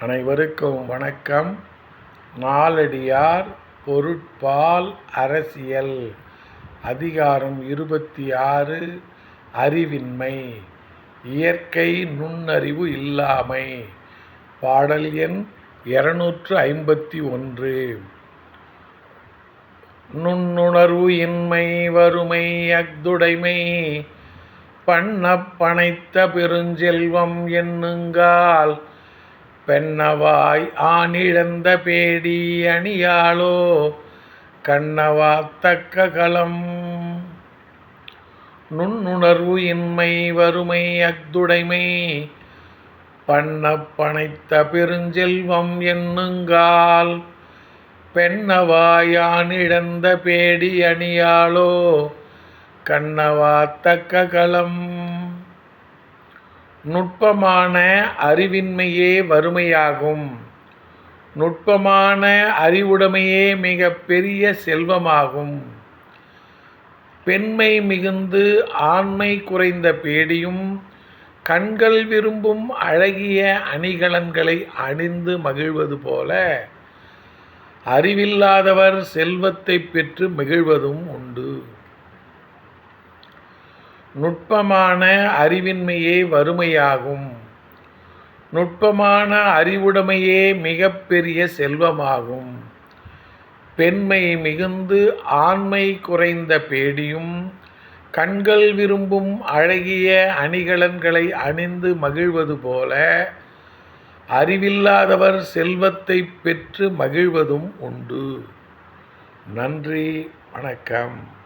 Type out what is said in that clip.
அனைவருக்கும் வணக்கம். நாலடியார் பொருட்பால் அரசியல் அதிகாரம் 26 அறிவின்மை இயற்கை நுண்ணறிவு இல்லாமை. பாடல் எண் 251. நுண்ணுணர்வு இன்மை வறுமை அஃதுடைமை பண்ணப் பணைத்த பெருஞ்செல்வம் எண்ணுங்கால் பெண்ணவாய் ஆணிழந்த பேடி அணியாளோ கண்ணவா தக்க களம். நுண்ணுணர்வு இன்மை வறுமை அஃதுடைமை பண்ணப் பணைத்த பெருஞ்செல்வம் எண்ணுங்கால் பெண்ணவாய் ஆணிழந்த பேடி அணியாளோ கண்ணவா தக்க களம். நுட்பமான அறிவின்மையே வறுமையாகும். நுட்பமான அறிவுடைமையே மிக பெரிய செல்வமாகும். பெண்மை மிகுந்து ஆண்மை குறைந்த பேடியும் கண்கள் விரும்பும் அழகிய அணிகலன்களை அணிந்து மகிழ்வது போல அறிவில்லாதவர் செல்வத்தை பெற்று மகிழ்வதும் உண்டு. நுட்பமான அறிவின்மையே வறுமையாகும். நுட்பமான அறிவுடைமையே மிக பெரிய செல்வமாகும். பெண்மை மிகுந்து ஆண்மை குறைந்த பேடியும் கண்கள் விரும்பும் அழகிய அணிகலன்களை அணிந்து மகிழ்வது போல அறிவில்லாதவர் செல்வத்தை பெற்று மகிழ்வதும் உண்டு. நன்றி, வணக்கம்.